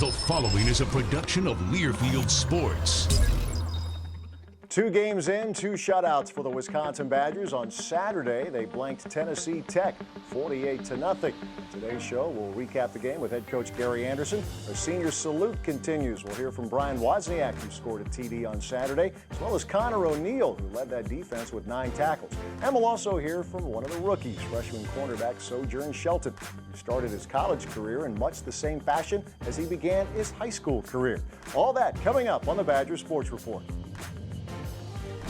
The following is a production of Learfield Sports. 2 games in, 2 shutouts for the Wisconsin Badgers. On Saturday, they blanked Tennessee Tech 48-0. Today's show, we'll recap the game with head coach Gary Andersen. Our senior salute continues. We'll hear from Brian Wozniak, who scored a TD on Saturday, as well as Conor O'Neill, who led that defense with 9 tackles. And we'll also hear from one of the rookies, freshman cornerback Sojourn Shelton, who started his college career in much the same fashion as he began his high school career. All that coming up on the Badgers Sports Report.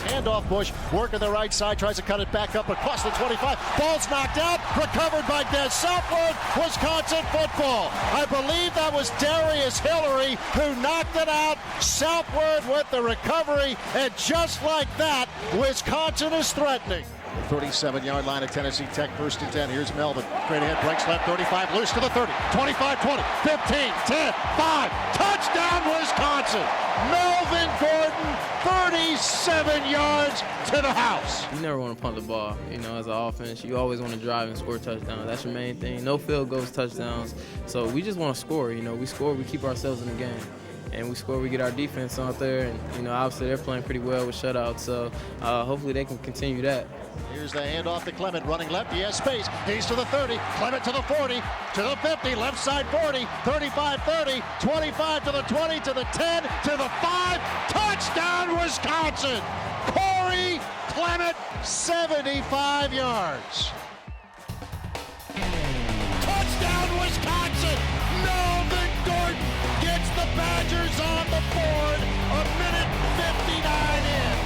Handoff, Bush, working the right side, tries to cut it back up across the 25. Ball's knocked out, recovered by Southward, Wisconsin football. I believe that was Darius Hillary who knocked it out. Southward with the recovery, and just like that, Wisconsin is threatening. 37-yard line of Tennessee Tech, 1st and 10. Here's Melvin. Straight ahead, breaks left, 35, loose to the 30, 25, 20, 15, 10, 5. Touchdown, Wisconsin. Melvin Gordon, 37 yards to the house. You never want to punt the ball. You know, as an offense, you always want to drive and score touchdowns. That's your main thing. No field goals, touchdowns. So we just want to score. You know, we score, we keep ourselves in the game. And we score, we get our defense out there. And, you know, obviously they're playing pretty well with shutouts. So hopefully they can continue that. Here's the handoff to Clement, running left, he has space, he's to the 30, Clement to the 40, to the 50, left side 40, 35, 30, 25 to the 20, to the 10, to the 5, touchdown Wisconsin! Corey Clement, 75 yards. Touchdown Wisconsin! Melvin Gordon gets the Badgers on the board, a minute 59 in.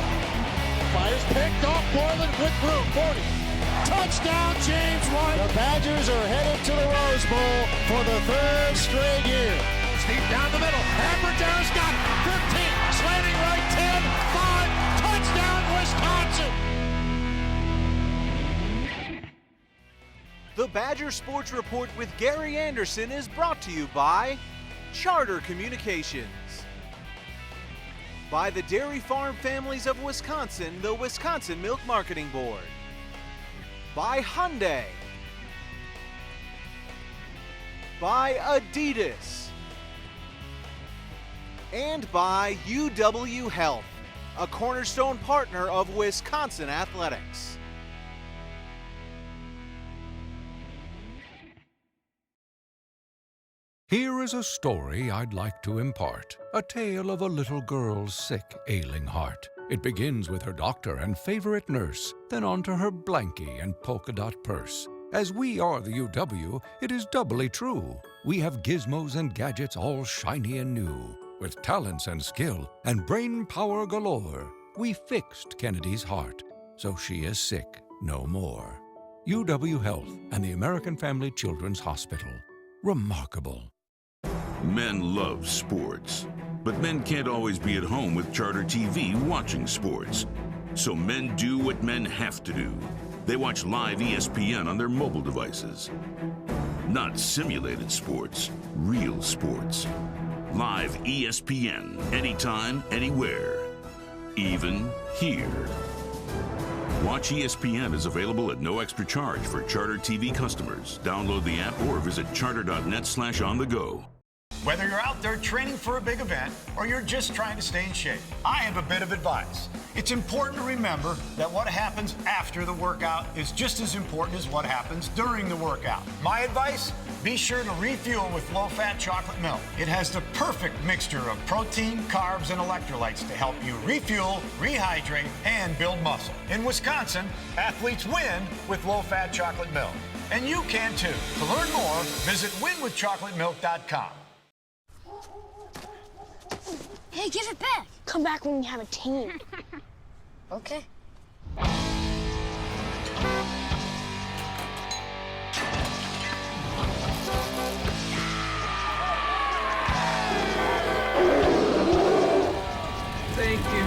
Fires picked off Borland with room, 40. Touchdown, James White. The Badgers are headed to the Rose Bowl for the 3rd straight year. Steve down the middle. Amberdare's got 15. Slanting right, 10. 5. Touchdown, Wisconsin. The Badger Sports Report with Gary Andersen is brought to you by Charter Communications. By the Dairy Farm Families of Wisconsin, the Wisconsin Milk Marketing Board. By Hyundai. By Adidas. And by UW Health, a cornerstone partner of Wisconsin Athletics. Here is a story I'd like to impart, a tale of a little girl's sick, ailing heart. It begins with her doctor and favorite nurse, then on to her blankie and polka dot purse. As we are the UW, it is doubly true. We have gizmos and gadgets all shiny and new. With talents and skill and brain power galore, we fixed Kennedy's heart, so she is sick no more. UW Health and the American Family Children's Hospital. Remarkable. Men love sports, but men can't always be at home with Charter TV watching sports. So men do what men have to do. They watch live ESPN on their mobile devices. Not simulated sports, real sports. Live ESPN, anytime, anywhere. Even here. Watch ESPN is available at no extra charge for Charter TV customers. Download the app or visit charter.net/on-the-go. Whether you're out there training for a big event or you're just trying to stay in shape, I have a bit of advice. It's important to remember that what happens after the workout is just as important as what happens during the workout. My advice? Be sure to refuel with low-fat chocolate milk. It has the perfect mixture of protein, carbs, and electrolytes to help you refuel, rehydrate, and build muscle. In Wisconsin, athletes win with low-fat chocolate milk. And you can too. To learn more, visit winwithchocolatemilk.com. Hey, give it back. Come back when you have a team. Okay. Thank you.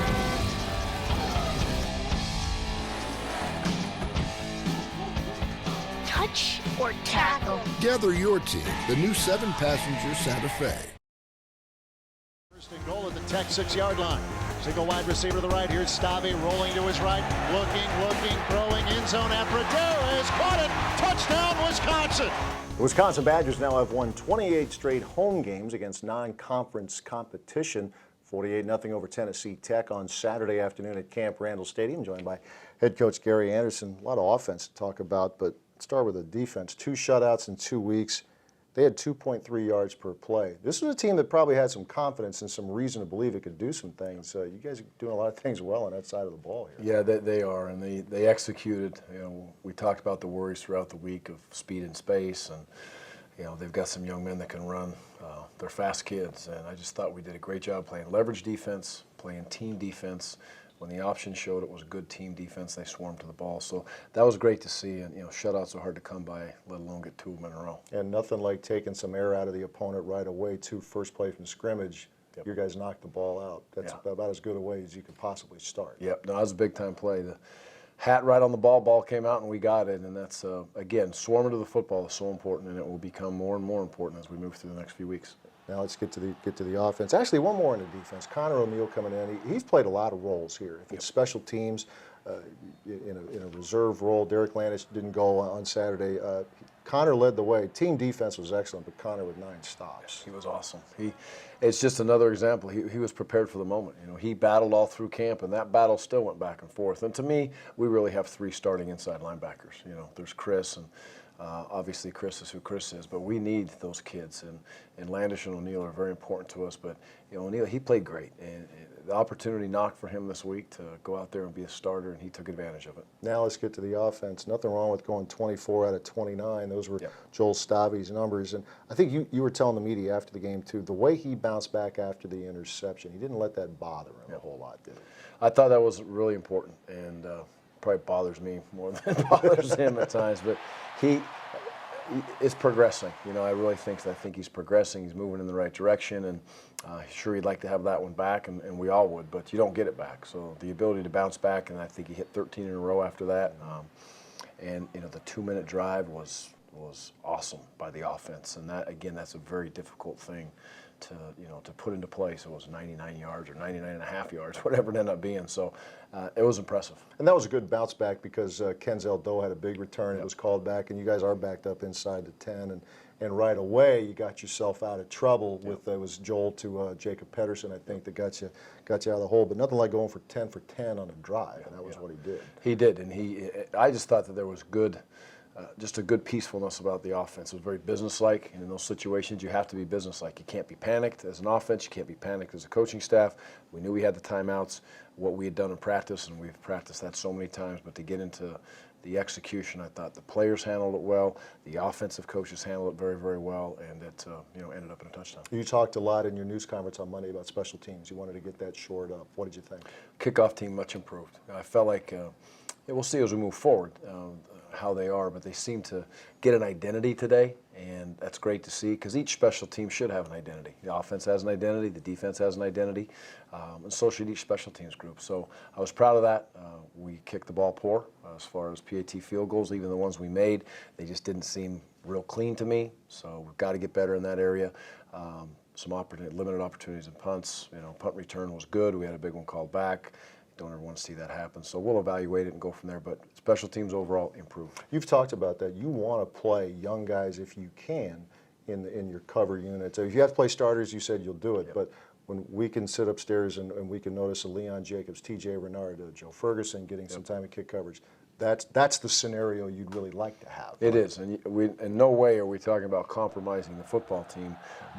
Touch or tackle? Gather your team, the new 7-passenger Santa Fe. First and goal at the Tech 6-yard line. Single wide receiver to the right. Here's STAVE rolling to his right. Looking, throwing, end zone. Abradaris caught it. Touchdown, Wisconsin. The Wisconsin Badgers now have won 28 straight home games against non-conference competition. 48-0 over Tennessee Tech on Saturday afternoon at Camp Randall Stadium, joined by head coach Gary Andersen. A lot of offense to talk about, but let's start with the defense. 2 shutouts in 2 weeks. They had 2.3 yards per play. This was a team that probably had some confidence and some reason to believe it could do some things. You guys are doing a lot of things well on that side of the ball here. Yeah, they are, and they executed. You know, we talked about the worries throughout the week of speed and space, and you know, they've got some young men that can run. They're fast kids, and I just thought we did a great job playing leverage defense, playing team defense. When the option showed it was a good team defense, they swarmed to the ball. So that was great to see, and you know, shutouts are hard to come by, let alone get 2 of them in a row. And nothing like taking some air out of the opponent right away, too. First play from scrimmage, yep. Your guys knocked the ball out. That's about as good a way as you could possibly start. Yep, no, that was a big-time play. The hat right on the ball came out, and we got it. And that's, again, swarming to the football is so important, and it will become more and more important as we move through the next few weeks. Now let's get to the offense. Actually, one more in the defense. Conor O'Neill coming in. He's played a lot of roles here. If it's special teams, in a reserve role. Derek Landis didn't go on Saturday. Conor led the way. Team defense was excellent, but Conor with 9 stops. He was awesome. It's just another example. He was prepared for the moment. You know, he battled all through camp, and that battle still went back and forth. And to me, we really have 3 starting inside linebackers. You know, there's Chris, and obviously Chris is who Chris is, but we need those kids. And Landis and O'Neill are very important to us. But you know, O'Neill, he played great, and the opportunity knocked for him this week to go out there and be a starter, and he took advantage of it. Now let's get to the offense. Nothing wrong with going 24 out of 29. Those were Joel Stave's numbers. And I think you were telling the media after the game, too, the way he bounced back after the interception, he didn't let that bother him a whole lot, did he? I thought that was really important, and probably bothers me more than it bothers him at times. But he is progressing. You know, I think he's progressing. He's moving in the right direction, and sure he'd like to have that one back, and we all would, but you don't get it back. So the ability to bounce back, and I think he hit 13 in a row after that. And you know, the 2-minute drive was awesome by the offense, and that, again, that's a very difficult thing to put into place. It was 99 yards or 99.5 yards, whatever it ended up being. So it was impressive. And that was a good bounce back because Kenzel Doe had a big return. It was called back, and you guys are backed up inside the 10. And right away, you got yourself out of trouble with it was Joel to Jacob Pedersen, I think, that got you out of the hole. But nothing like going for 10 for 10 on a drive, and that was what he did. He did, and I just thought that there was good. Just a good peacefulness about the offense. It was very businesslike, and in those situations you have to be businesslike. You can't be panicked as an offense. You can't be panicked as a coaching staff. We knew we had the timeouts, what we had done in practice, and we've practiced that so many times. But to get into the execution, I thought the players handled it well. The offensive coaches handled it very, very well, and it ended up in a touchdown. You talked a lot in your news conference on Monday about special teams. You wanted to get that shored up. What did you think? Kickoff team much improved. I felt like we'll see as we move forward how they are, but they seem to get an identity today, and that's great to see because each special team should have an identity. The offense has an identity, the defense has an identity, and so should each special teams group. So I was proud of that. We kicked the ball poor as far as PAT field goals. Even the ones we made, they just didn't seem real clean to me, so we've got to get better in that area. Some limited opportunities in punts. You know, punt return was good. We had a big one called back. Don't ever want to see that happen. So we'll evaluate it and go from there. But special teams overall improved. You've talked about that. You want to play young guys if you can in your cover unit. So if you have to play starters, you said you'll do it. Yep. But when we can sit upstairs and we can notice a Leon Jacobs, T.J. Renard, Joe Ferguson getting some time in kick coverage, that's the scenario you'd really like to have. It is. And in no way are we talking about compromising the football team,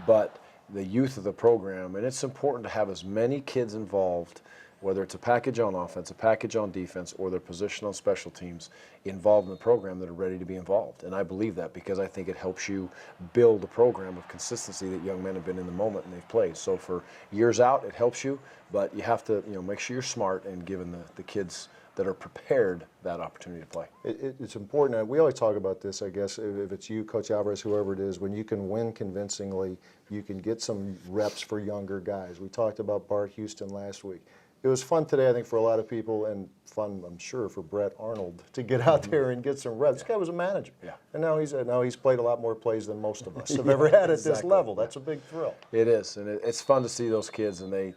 but the youth of the program. And it's important to have as many kids involved, whether it's a package on offense, a package on defense, or their position on special teams, involved in the program that are ready to be involved. And I believe that because I think it helps you build a program of consistency that young men have been in the moment and they've played. So for years out, it helps you, but you have to make sure you're smart and giving the kids that are prepared that opportunity to play. It's important. We always talk about this, I guess, if it's you, Coach Alvarez, whoever it is, when you can win convincingly, you can get some reps for younger guys. We talked about Bart Houston last week. It was fun today, I think, for a lot of people, and fun, I'm sure, for Brett Arnold to get out there and get some reps. This guy was a manager, and now he's played a lot more plays than most of us have ever had at this level. That's a big thrill. It is, and it's fun to see those kids, and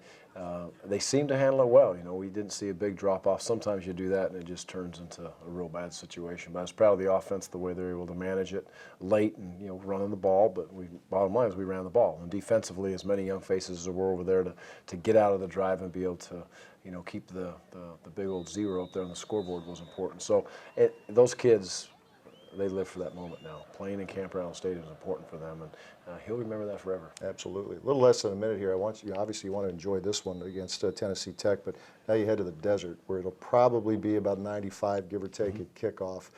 they seem to handle it well. You know, we didn't see a big drop-off. Sometimes you do that and it just turns into a real bad situation. But I was proud of the offense, the way they were able to manage it late and, you know, running the ball. But bottom line is we ran the ball. And defensively, as many young faces as there were over there to get out of the drive and be able to, you know, keep the big old 0 up there on the scoreboard was important. So those kids, they live for that moment now. Playing in Camp Randall Stadium is important for them, and he'll remember that forever. Absolutely. A little less than a minute here. Obviously you want to enjoy this one against Tennessee Tech, but now you head to the desert where it'll probably be about 95, give or take, at kickoff.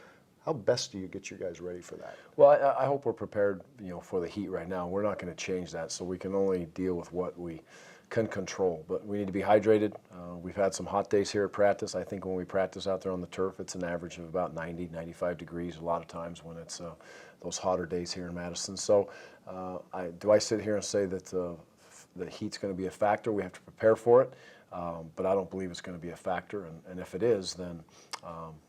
How best do you get you guys ready for that? Well, I hope we're prepared, you know, for the heat right now. We're not going to change that, so we can only deal with what we can control, but we need to be hydrated. We've had some hot days here at practice. I think when we practice out there on the turf, it's an average of about 90, 95 degrees a lot of times when it's those hotter days here in Madison. So do I sit here and say that the heat's going to be a factor? We have to prepare for it, but I don't believe it's going to be a factor, and if it is, then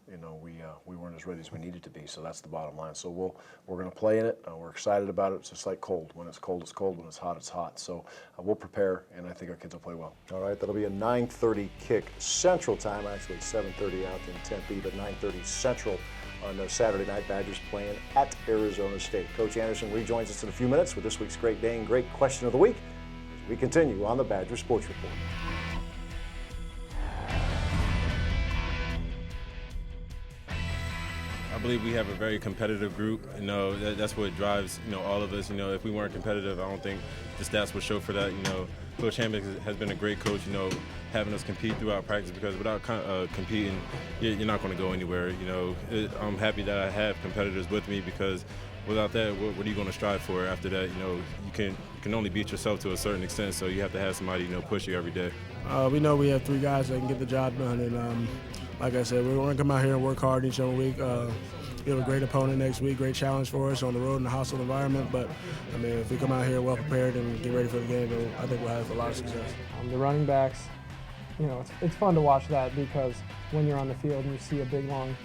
you know, we weren't as ready as we needed to be, so that's the bottom line. So we're going to play in it. We're excited about it. It's just like cold. When it's cold, it's cold. When it's hot, it's hot. So we'll prepare, and I think our kids will play well. All right, that'll be a 9:30 kick Central Time, actually 7:30 out in Tempe, but 9:30 Central on Saturday night. Badgers playing at Arizona State. Coach Andersen rejoins us in a few minutes with this week's Great Dane Great Question of the Week as we continue on the Badger Sports Report. I believe we have a very competitive group. You know, that's what drives, you know, all of us. You know, if we weren't competitive, I don't think the stats would show for that. You know, Coach Andersen has been a great coach, you know, having us compete throughout practice, because without competing, you're not going to go anywhere. You know, I'm happy that I have competitors with me, because without that, what are you going to strive for after that? You know, you can only beat yourself to a certain extent, so you have to have somebody, you know, push you every day. We know we have 3 guys that can get the job done, and like I said, we're going to come out here and work hard each other week. We have a great opponent next week, great challenge for us on the road in a hostile environment. But, I mean, if we come out here well prepared and get ready for the game, then I think we'll have a lot of success. The running backs, you know, it's fun to watch that, because when you're on the field and you see a big long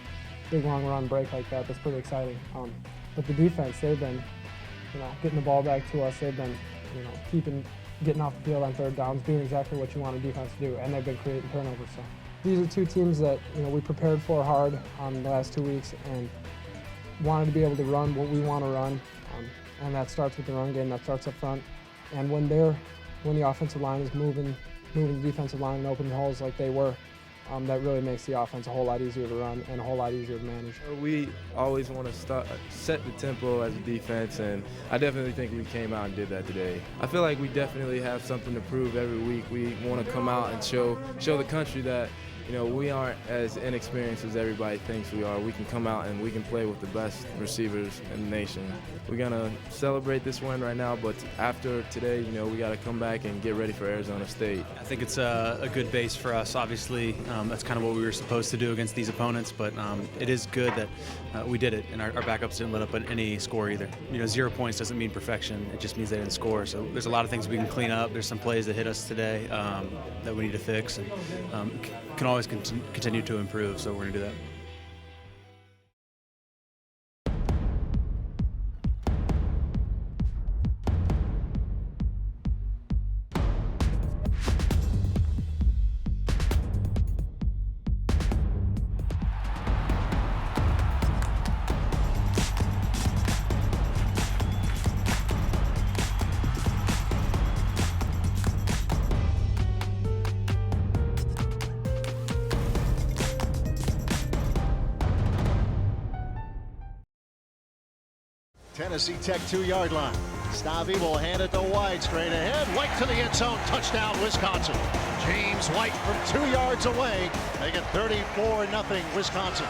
run break like that, that's pretty exciting. But the defense, they've been, you know, getting the ball back to us. They've been, you know, getting off the field on 3rd downs, doing exactly what you want a defense to do, and they've been creating turnovers. So these are 2 teams that, you know, we prepared for hard on the last 2 weeks and wanted to be able to run what we want to run, and that starts with the run game. That starts up front, and when the offensive line is moving the defensive line and opening holes like they were, that really makes the offense a whole lot easier to run and a whole lot easier to manage. We always want to set the tempo as a defense, and I definitely think we came out and did that today. I feel like we definitely have something to prove every week. We want to come out and show the country that, you know, we aren't as inexperienced as everybody thinks we are. We can come out and we can play with the best receivers in the nation. We're going to celebrate this win right now, but after today, you know, we got to come back and get ready for Arizona State. I think it's a good base for us. Obviously, that's kind of what we were supposed to do against these opponents, but it is good that we did it, and our backups didn't let up any score either. You know, 0 points doesn't mean perfection. It just means they didn't score. So there's a lot of things we can clean up. There's some plays that hit us today that we need to fix, and can always continue to improve, so we're going to do that. Tennessee Tech 2-yard line. STAVE will hand it to White straight ahead. White to the end zone. Touchdown, Wisconsin. James White from 2 yards away. Make it 34-0 Wisconsin.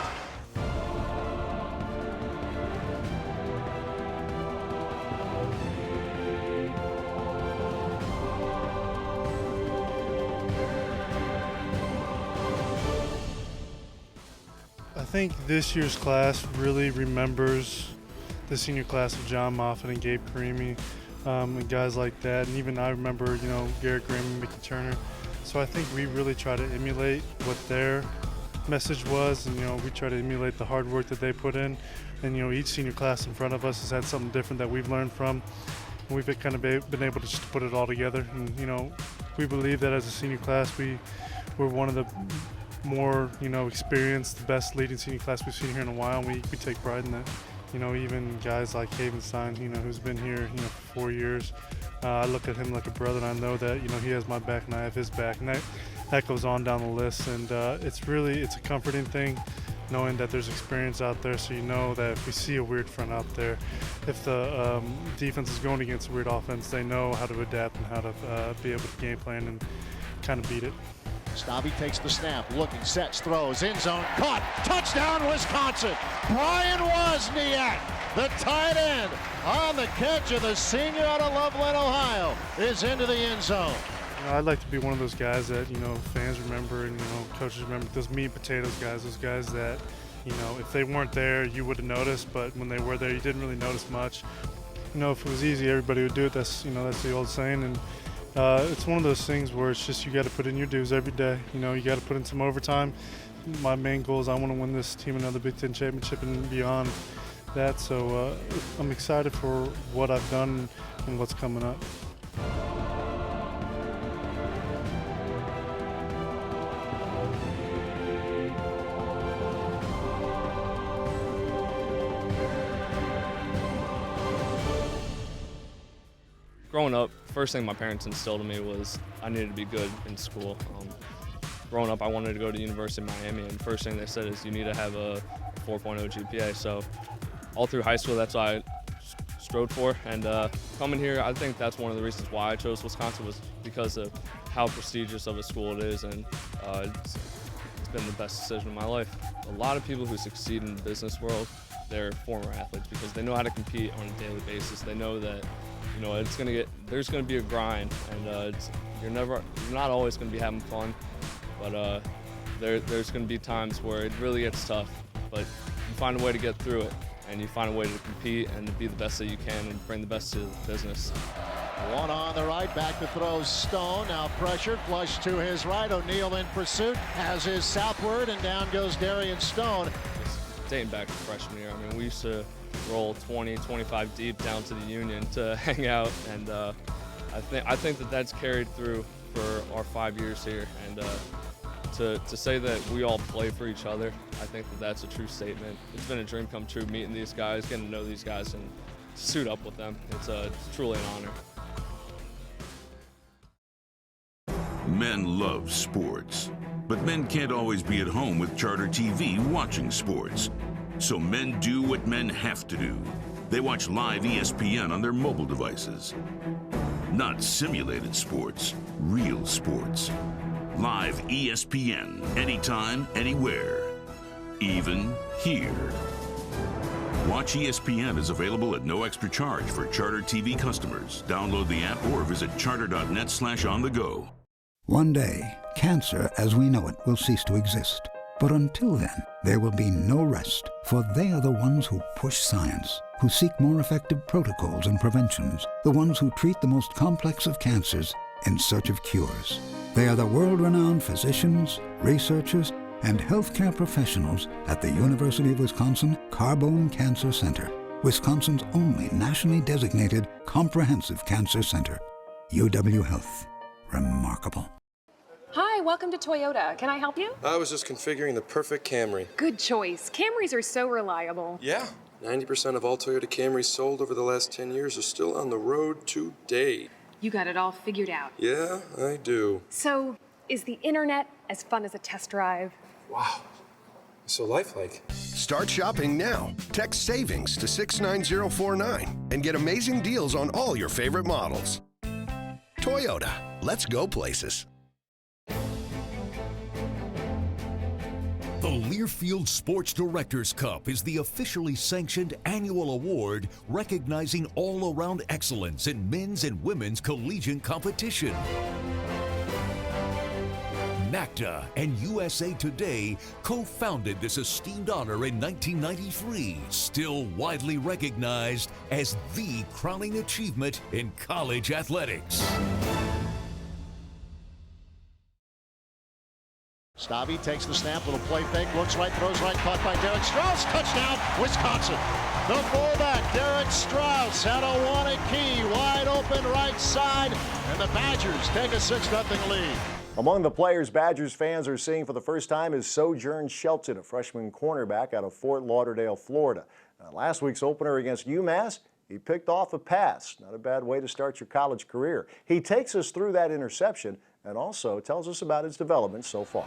I think this year's class really remembers the senior class of John Moffitt and Gabe Karimi, and guys like that. And even I remember, you know, Garrett Graham and Mickey Turner. So I think we really try to emulate what their message was, and, you know, we try to emulate the hard work that they put in. And, you know, each senior class in front of us has had something different that we've learned from. And we've kind of been able to just put it all together. And, you know, we believe that as a senior class, we're one of the more, experienced, the best leading senior class we've seen here in a while, and we take pride in that. Even guys like Havenstein, who's been here, for 4 years, I look at him like a brother, and I know that, he has my back and I have his back, and that goes on down the list, and it's a comforting thing knowing that there's experience out there, so you know that if we see a weird front out there, if the defense is going against a weird offense, they know how to adapt and how to be able to game plan and kind of beat it. STAVE takes the snap, looking, sets, throws, end zone, caught, touchdown Wisconsin! Brian Wozniak, the tight end, on the catch of the senior out of Loveland, Ohio, is into the end zone. I'd like to be one of those guys that, fans remember and, coaches remember, those meat and potatoes guys, those guys that, if they weren't there, you would have noticed, but when they were there, you didn't really notice much. If it was easy, everybody would do it. That's the old saying, and it's one of those things where it's just you got to put in your dues every day. You got to put in some overtime. My main goal is I want to win this team another Big Ten championship and beyond that, so I'm excited for what I've done and what's coming up. Growing up, first thing my parents instilled in me was I needed to be good in school. Growing up, I wanted to go to the University of Miami, and first thing they said is you need to have a 4.0 GPA. So all through high school, that's what I strove for. And coming here, I think that's one of the reasons why I chose Wisconsin, was because of how prestigious of a school it is, and it's been the best decision of my life. A lot of people who succeed in the business world, they're former athletes because they know how to compete on a daily basis. They know that there's gonna be a grind, and you're not always gonna be having fun, but there's gonna be times where it really gets tough, but you find a way to get through it, and you find a way to compete and to be the best that you can and bring the best to the business. One on the right, back to throw Stone, now pressured, flush to his right, O'Neal in pursuit, has his southward, and down goes Darian Stone. Dating back to freshman year, we used to roll 20, 25 deep down to the Union to hang out, and I think that that's carried through for our 5 years here, and to say that we all play for each other, I think that that's a true statement. It's been a dream come true meeting these guys, getting to know these guys, and suit up with them. It's truly an honor. Men love sports, but men can't always be at home with Charter TV watching sports. So men do what men have to do. They watch live ESPN on their mobile devices. Not simulated sports, real sports. Live ESPN, anytime, anywhere. Even here. Watch ESPN is available at no extra charge for Charter TV customers. Download the app or visit charter.net/on-the-go. One day, cancer as we know it will cease to exist. But until then, there will be no rest, for they are the ones who push science, who seek more effective protocols and preventions, the ones who treat the most complex of cancers in search of cures. They are the world-renowned physicians, researchers, and healthcare professionals at the University of Wisconsin Carbone Cancer Center, Wisconsin's only nationally designated comprehensive cancer center. UW Health. Remarkable. Hi, welcome to Toyota. Can I help you? I was just configuring the perfect Camry. Good choice. Camrys are so reliable. Yeah. 90% of all Toyota Camrys sold over the last 10 years are still on the road today. You got it all figured out. Yeah, I do. So, is the internet as fun as a test drive? Wow. So lifelike. Start shopping now. Text SAVINGS to 69049 and get amazing deals on all your favorite models. Toyota. Let's go places. The Learfield Sports Directors Cup is the officially sanctioned annual award recognizing all-around excellence in men's and women's collegiate competition. NACDA and USA Today co-founded this esteemed honor in 1993, still widely recognized as the crowning achievement in college athletics. STAVE takes the snap, little play fake, looks right, throws right, caught by Derek Strauss. Touchdown, Wisconsin. The fullback, Derek Strauss, had a wanted key, wide open right side, and the Badgers take a 6-0 lead. Among the players Badgers fans are seeing for the first time is Sojourn Shelton, a freshman cornerback out of Fort Lauderdale, Florida. Now, last week's opener against UMass, he picked off a pass. Not a bad way to start your college career. He takes us through that interception and also tells us about his development so far.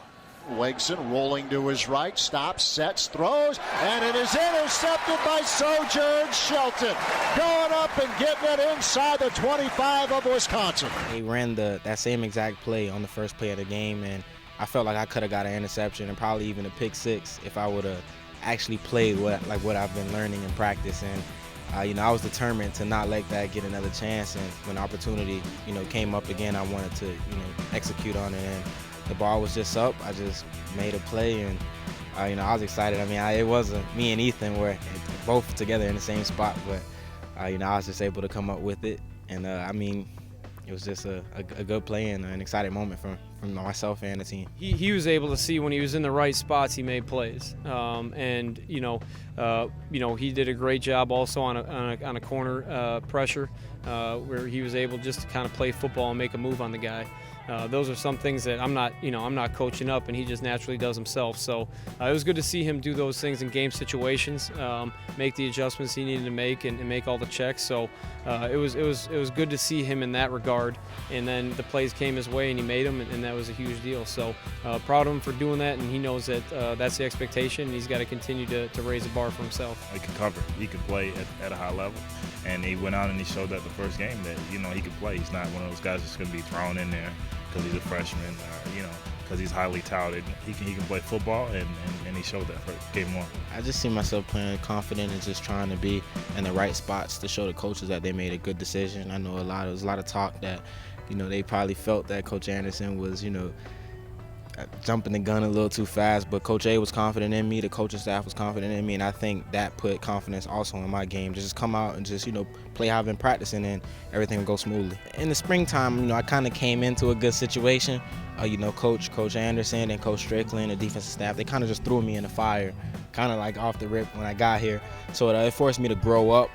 Wegson rolling to his right, stops, sets, throws, and it is intercepted by Sojourn Shelton. Going up and getting it inside the 25 of Wisconsin. He ran that same exact play on the first play of the game, and I felt like I could have got an interception and probably even a pick six if I would have actually played what I've been learning in practice. And I was determined to not let that get another chance. And when opportunity, came up again, I wanted to, execute on it. And the ball was just up. I just made a play, and I was excited. I mean, it wasn't me and Ethan were both together in the same spot, but I was just able to come up with it. And it was just a good play and an exciting moment from myself and the team. He was able to see when he was in the right spots, he made plays, and he did a great job also on a corner pressure where he was able just to kind of play football and make a move on the guy. Those are some things that I'm not coaching up, and he just naturally does himself. So it was good to see him do those things in game situations, make the adjustments he needed to make, and make all the checks. So it was good to see him in that regard. And then the plays came his way, and he made them, and that was a huge deal. So proud of him for doing that, and he knows that that's the expectation. And he's got to continue to raise the bar for himself. He could cover. He could play at a high level, and he went out and he showed that the first game that he could play. He's not one of those guys that's going to be thrown in there because he's a freshman, or because he's highly touted. He can play football, and he showed that for game one. I just see myself playing confident and just trying to be in the right spots to show the coaches that they made a good decision. I know there was a lot of talk that they probably felt that Coach Andersen was jumping the gun a little too fast, but Coach A was confident in me, the coaching staff was confident in me, and I think that put confidence also in my game. Just come out and just play how I've been practicing, and everything will go smoothly. In the springtime, I kind of came into a good situation. Coach Andersen and Coach Strickland, the defensive staff, they kind of just threw me in the fire, kind of like off the rip when I got here. So it forced me to grow up.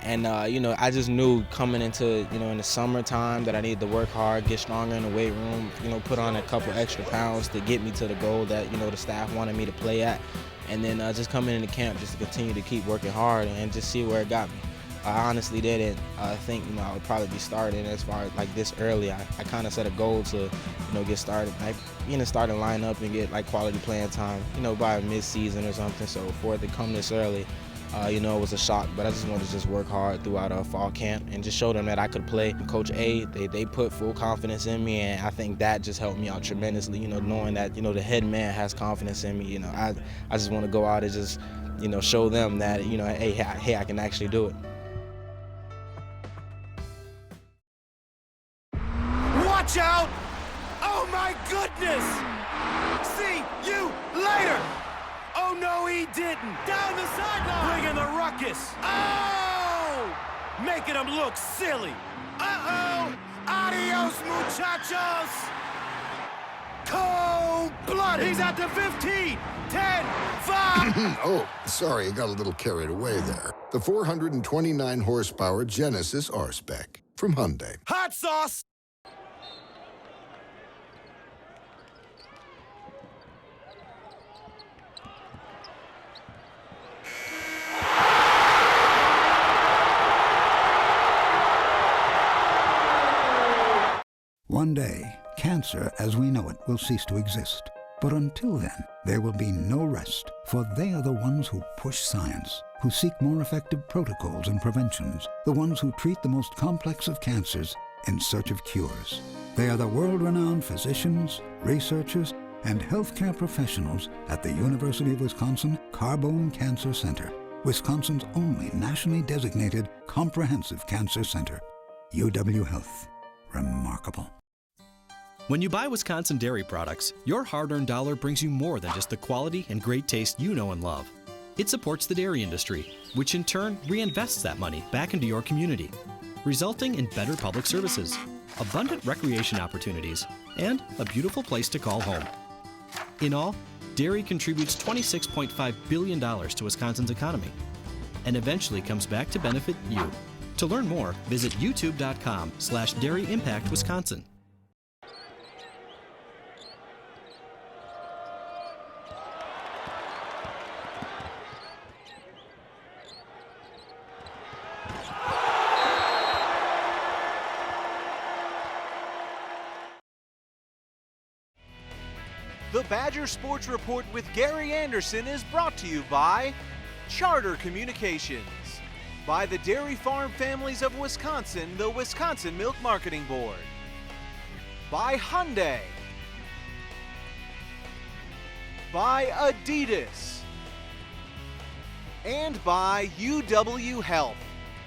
And, I just knew coming into, in the summertime that I needed to work hard, get stronger in the weight room, put on a couple extra pounds to get me to the goal that, the staff wanted me to play at. And then just coming into camp just to continue to keep working hard and just see where it got me. I honestly didn't think, I would probably be starting as far as like this early. I kind of set a goal to, get started, starting lineup and get quality playing time, by mid-season or something. So for it to come this early, it was a shock, but I just wanted to just work hard throughout fall camp and just show them that I could play. Coach A, they put full confidence in me, and I think that just helped me out tremendously, knowing that, the head man has confidence in me. I just want to go out and just, show them that, hey, I can actually do it. Watch out! Oh my goodness! See you later! Oh, no, he didn't. Down the sideline. Bringing the ruckus. Oh! Making him look silly. Uh-oh. Adios, muchachos. Cold-blooded. He's at the 15. 10, 5. Oh, sorry, I got a little carried away there. The 429 horsepower Genesis R-Spec from Hyundai. Hot sauce. One day, cancer as we know it will cease to exist. But until then, there will be no rest, for they are the ones who push science, who seek more effective protocols and preventions, the ones who treat the most complex of cancers in search of cures. They are the world-renowned physicians, researchers, and healthcare professionals at the University of Wisconsin Carbone Cancer Center, Wisconsin's only nationally designated comprehensive cancer center. UW Health. Remarkable. When you buy Wisconsin dairy products, your hard-earned dollar brings you more than just the quality and great taste you know and love. It supports the dairy industry, which in turn reinvests that money back into your community, resulting in better public services, abundant recreation opportunities, and a beautiful place to call home. In all, dairy contributes $26.5 billion to Wisconsin's economy and eventually comes back to benefit you. To learn more, visit youtube.com/DairyImpactWisconsin. The Badger Sports Report with Gary Andersen is brought to you by Charter Communications, by the Dairy Farm Families of Wisconsin, the Wisconsin Milk Marketing Board, by Hyundai, by Adidas, and by UW Health,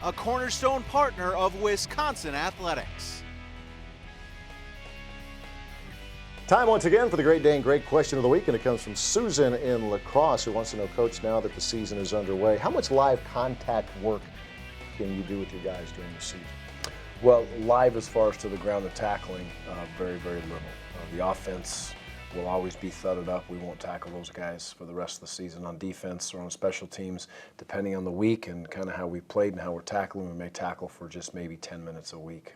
a cornerstone partner of Wisconsin Athletics. Time once again for the Great Dane Great Question of the Week, and it comes from Susan in La Crosse, who wants to know, Coach, now that the season is underway, how much live contact work can you do with your guys during the season? Well, live as far as to the ground and tackling, very, very little. The offense will always be thudded up. We won't tackle those guys for the rest of the season. On defense or on special teams, depending on the week and kind of how we played and how we're tackling, we may tackle for just maybe 10 minutes a week,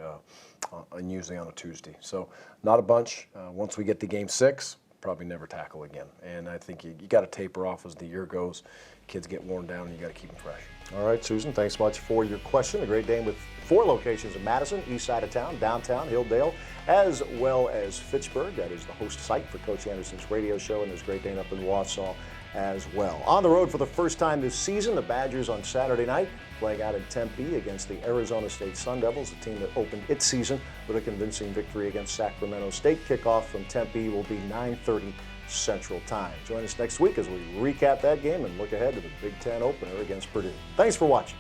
and usually on a Tuesday. So not a bunch. Once we get to game 6, probably never tackle again. And I think you got to taper off as the year goes. Kids get worn down, and you got to keep them fresh. All right, Susan, thanks much for your question. A Great Dane with 4 locations in Madison, east side of town, downtown, Hilldale, as well as Fitchburg. That is the host site for Coach Andersen's radio show, and there's Great Dane up in Wausau as well. On the road for the first time this season, the Badgers on Saturday night, playing out in Tempe against the Arizona State Sun Devils, a team that opened its season with a convincing victory against Sacramento State. Kickoff from Tempe will be 9:30 Central Time. Join us next week as we recap that game and look ahead to the Big Ten opener against Purdue. Thanks for watching.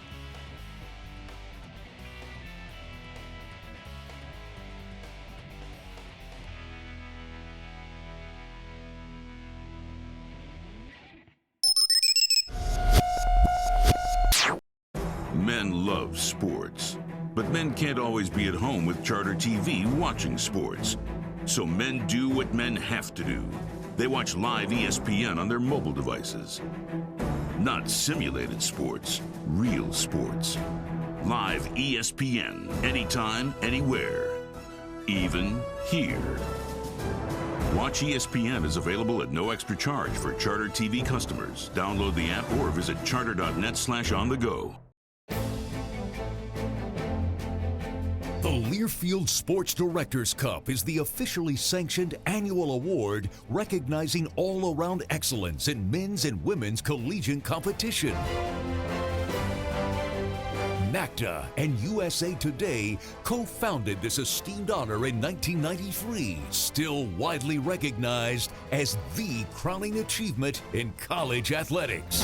Men love sports, but men can't always be at home with Charter TV watching sports. So men do what men have to do. They watch live ESPN on their mobile devices. Not simulated sports, real sports. Live ESPN, anytime, anywhere. Even here. Watch ESPN is available at no extra charge for Charter TV customers. Download the app or visit charter.net/on-the-go. The Learfield Sports Directors Cup is the officially sanctioned annual award recognizing all-around excellence in men's and women's collegiate competition. NACDA and USA Today co-founded this esteemed honor in 1993, still widely recognized as the crowning achievement in college athletics.